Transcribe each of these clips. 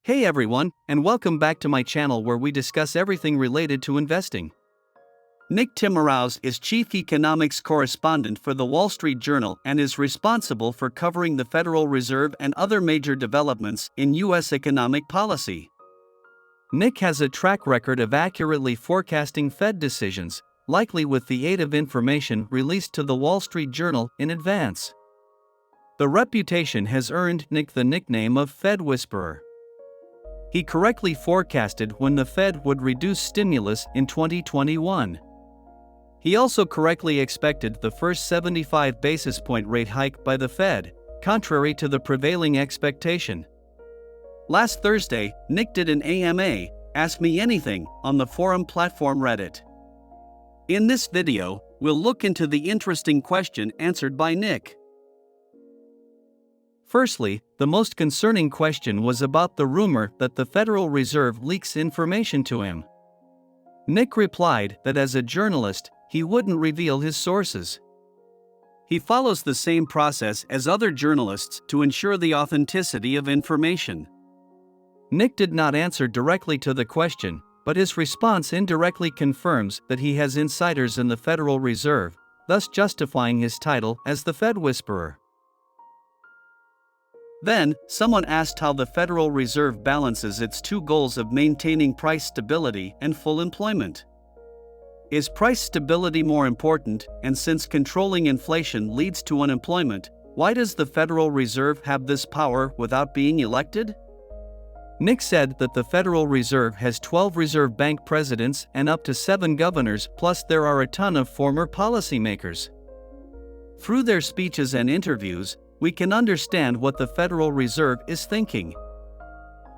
Hey everyone, and welcome back to my channel where we discuss everything related to investing. Nick Timiraos is Chief Economics Correspondent for the Wall Street Journal and is responsible for covering the Federal Reserve and other major developments in U.S. economic policy. Nick has a track record of accurately forecasting Fed decisions, likely with the aid of information released to the Wall Street Journal in advance. The reputation has earned Nick the nickname of Fed Whisperer. He correctly forecasted when the Fed would reduce stimulus in 2021. He also correctly expected the first 75 basis point rate hike by the Fed, contrary to the prevailing expectation. Last Thursday, Nick did an AMA, Ask Me Anything, on the forum platform Reddit. In this video, we'll look into the interesting question answered by Nick. Firstly, the most concerning question was about the rumor that the Federal Reserve leaks information to him. Nick replied that as a journalist, he wouldn't reveal his sources. He follows the same process as other journalists to ensure the authenticity of information. Nick did not answer directly to the question, but his response indirectly confirms that he has insiders in the Federal Reserve, thus justifying his title as the Fed Whisperer. Then, someone asked how the Federal Reserve balances its two goals of maintaining price stability and full employment. Is price stability more important, and since controlling inflation leads to unemployment, why does the Federal Reserve have this power without being elected? Nick said that the Federal Reserve has 12 Reserve Bank presidents and up to 7 governors, plus there are a ton of former policymakers. Through their speeches and interviews, we can understand what the Federal Reserve is thinking.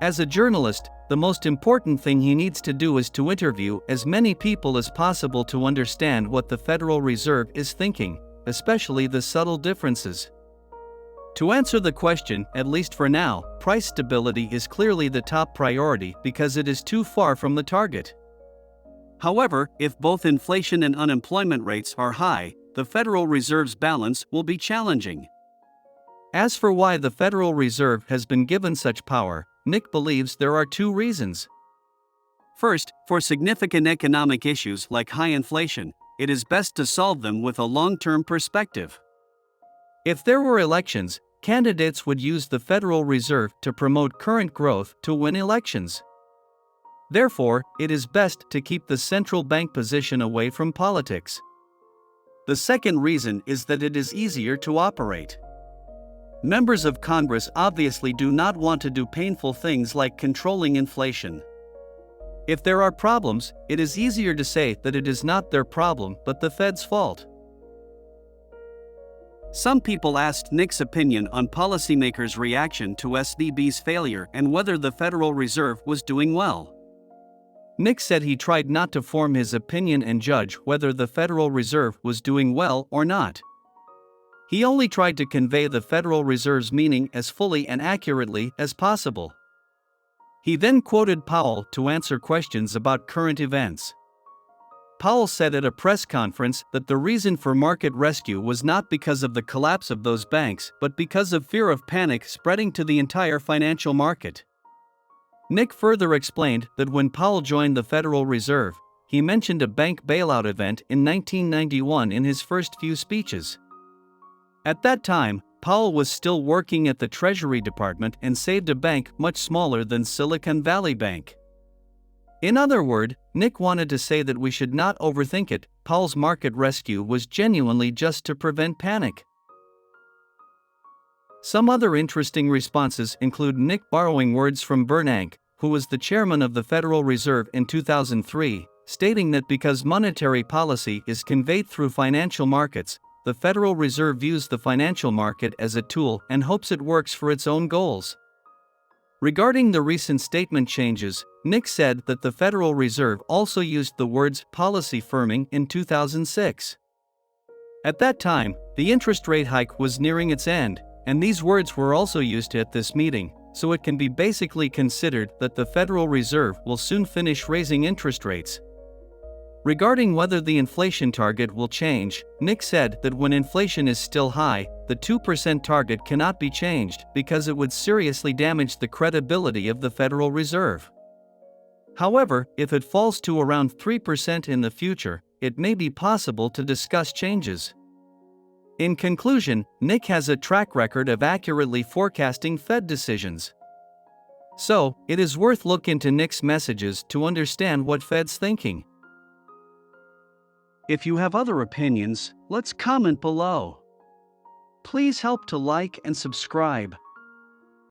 As a journalist, the most important thing he needs to do is to interview as many people as possible to understand what the Federal Reserve is thinking, especially the subtle differences. To answer the question, at least for now, price stability is clearly the top priority because it is too far from the target. However, if both inflation and unemployment rates are high, the Federal Reserve's balance will be challenging. As for why the Federal Reserve has been given such power, Nick believes there are two reasons. First, for significant economic issues like high inflation, it is best to solve them with a long-term perspective. If there were elections, candidates would use the Federal Reserve to promote current growth to win elections. Therefore, it is best to keep the central bank position away from politics. The second reason is that it is easier to operate. Members of Congress obviously do not want to do painful things like controlling inflation. If there are problems, it is easier to say that it is not their problem but the Fed's fault. Some people asked Nick's opinion on policymakers' reaction to SVB's failure and whether the Federal Reserve was doing well. Nick said he tried not to form his opinion and judge whether the Federal Reserve was doing well or not. He only tried to convey the Federal Reserve's meaning as fully and accurately as possible. He then quoted Powell to answer questions about current events. Powell said at a press conference that the reason for market rescue was not because of the collapse of those banks but because of fear of panic spreading to the entire financial market. Nick further explained that when Powell joined the Federal Reserve, he mentioned a bank bailout event in 1991 in his first few speeches. At that time, Powell was still working at the Treasury Department and saved a bank much smaller than Silicon Valley Bank. In other words, Nick wanted to say that we should not overthink it. Powell's market rescue was genuinely just to prevent panic. Some other interesting responses include Nick borrowing words from Bernanke, who was the chairman of the Federal Reserve in 2003, stating that because monetary policy is conveyed through financial markets, the Federal Reserve views the financial market as a tool and hopes it works for its own goals. Regarding the recent statement changes, Nick said that the Federal Reserve also used the words policy firming in 2006. At that time, the interest rate hike was nearing its end, and these words were also used at this meeting, so it can be basically considered that the Federal Reserve will soon finish raising interest rates. Regarding whether the inflation target will change, Nick said that when inflation is still high, the 2% target cannot be changed because it would seriously damage the credibility of the Federal Reserve. However, if it falls to around 3% in the future, it may be possible to discuss changes. In conclusion, Nick has a track record of accurately forecasting Fed decisions. So, it is worth looking into Nick's messages to understand what Fed's thinking. If you have other opinions, let's comment below. Please help to like and subscribe.